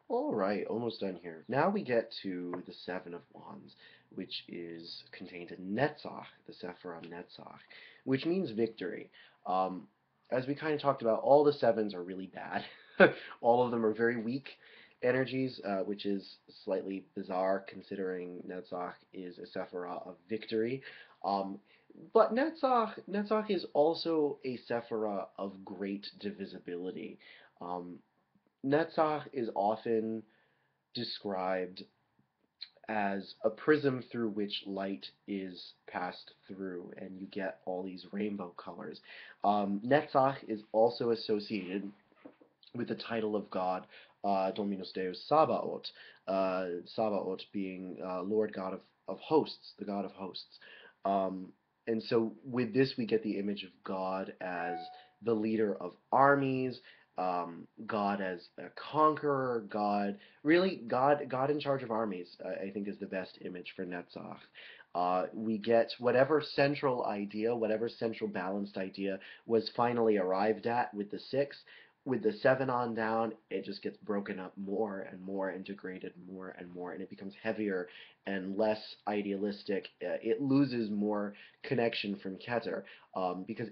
All right, almost done here. Now we get to the Seven of Wands, which is contained in Netzach, the Sephirah Netzach, which means victory. Um, as we kind of talked about, all the sevens are really bad. All of them are very weak energies, which is slightly bizarre considering Netzach is a Sephirah of victory. Um, but Netzach is also a Sephirah of great divisibility. Um, Netzach is often described as a prism through which light is passed through, and you get all these rainbow colors. Netzach is also associated with the title of God, Dominus Deus Sabaoth, Sabaoth being Lord God of hosts, the God of hosts. Um, and so with this, we get the image of God as the leader of armies, God as a conqueror, God in charge of armies. I think is the best image for Netzach. We get whatever central idea, whatever central balanced idea was finally arrived at with the six. With the seven on down, it just gets broken up more and more, integrated more and more, and it becomes heavier and less idealistic. It loses more connection from Keter, because,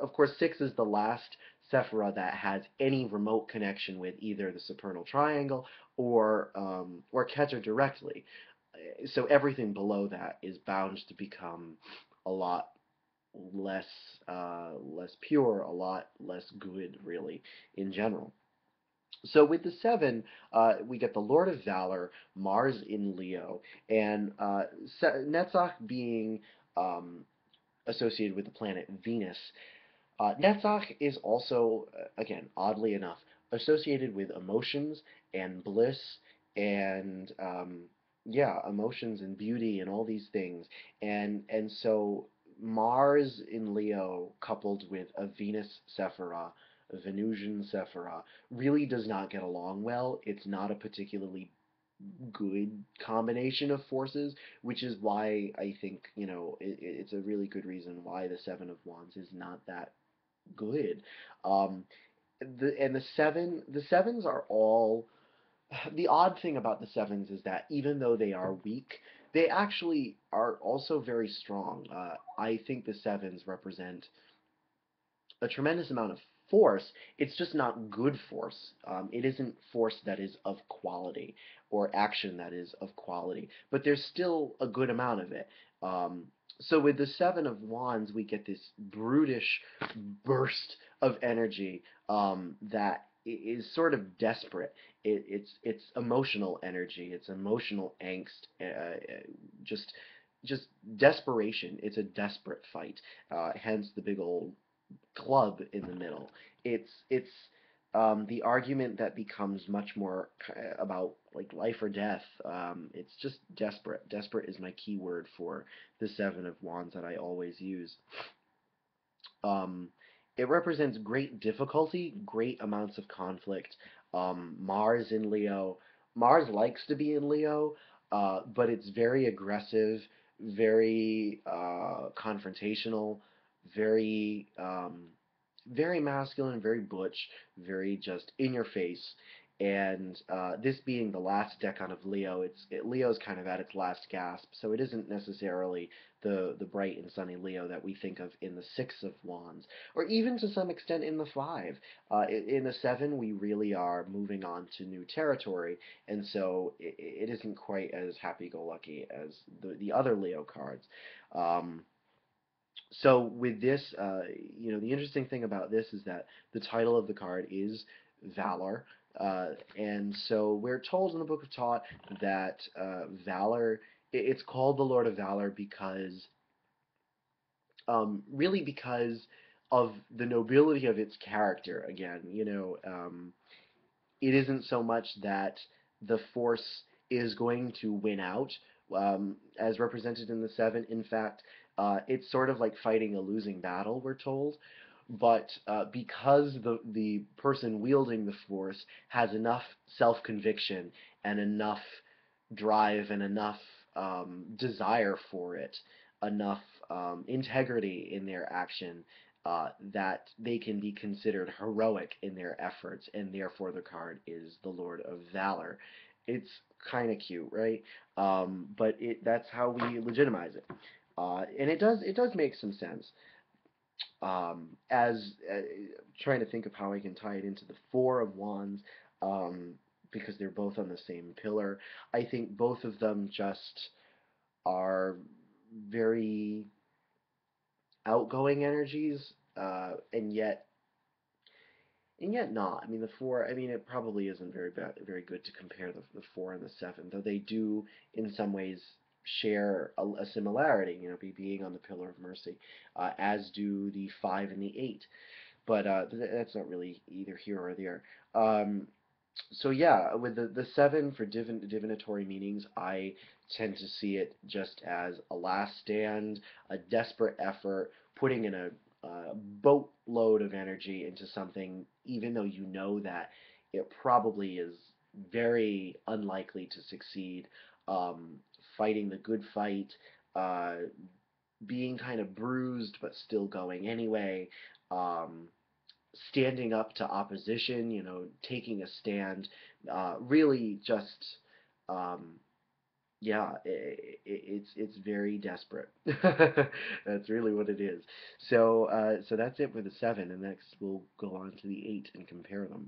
of course, six is the last Sephira that has any remote connection with either the supernal triangle or Keter directly. So everything below that is bound to become a lot less less pure, a lot less good, really, in general. So with the seven, we get the Lord of Valor, Mars in Leo, and Netzach being um, associated with the planet Venus. Netzach is also, again, oddly enough, associated with emotions and bliss and yeah, emotions and beauty and all these things. And so Mars in Leo coupled with a Venus Sephira, a Venusian Sephira, really does not get along well. It's not a particularly good combination of forces, which is why I think, it's a really good reason why the Seven of Wands is not that good. Um, the sevens are all. The odd thing about the sevens is that even though they are weak, they actually are also very strong. I think the sevens represent a tremendous amount of force. It's just not good force. It isn't force that is of quality or action that is of quality, but there's still a good amount of it. Um, so with the Seven of Wands, we get this brutish burst of energy that is sort of desperate. It's emotional energy. It's emotional angst. Just just desperation. It's a desperate fight. Hence the big old club in the middle. It's the argument that becomes much more about like life or death. It's just desperate. Desperate is my key word for the Seven of Wands that I always use. Um, it represents great difficulty, great amounts of conflict. Mars in Leo. Mars likes to be in Leo, but it's very aggressive, very confrontational, very very masculine, very butch, very just in your face. And this being the last decan of Leo, Leo's kind of at its last gasp, so it isn't necessarily the bright and sunny Leo that we think of in the Six of Wands, or even to some extent in the Five. In the Seven, we really are moving on to new territory, and so it isn't quite as happy-go-lucky as the other Leo cards. Um, so with this, the interesting thing about this is that the title of the card is Valor. And so we're told in the Book of Thoth that Valor, it's called the Lord of Valor because really because of the nobility of its character. Again, it isn't so much that the force is going to win out, as represented in the seven. In fact, it's sort of like fighting a losing battle, we're told. But because the person wielding the force has enough self-conviction and enough drive and enough desire for it, enough integrity in their action, that they can be considered heroic in their efforts, and therefore the card is the Lord of Valor. It's kind of cute, right? But that's how we legitimize it, and it does make some sense. As trying to think of how I can tie it into the Four of Wands, um, because they're both on the same pillar. I think both of them just are very outgoing energies, and yet not. I mean, the four. I mean, it probably isn't very good to compare the four and the seven, though they do in some ways share a similarity. Being on the pillar of mercy, as do the five and the eight. But that's not really either here or there. Um, so yeah, with the seven for divinatory meanings, I tend to see it just as a last stand, a desperate effort, putting in a boatload of energy into something, even though you know that it probably is very unlikely to succeed. Um, Fighting the good fight, uh, being kind of bruised but still going anyway. Um, Standing up to opposition, taking a stand, really just, um, yeah, it's very desperate. That's really what it is. So that's it for the seven, and next we'll go on to the eight and compare them.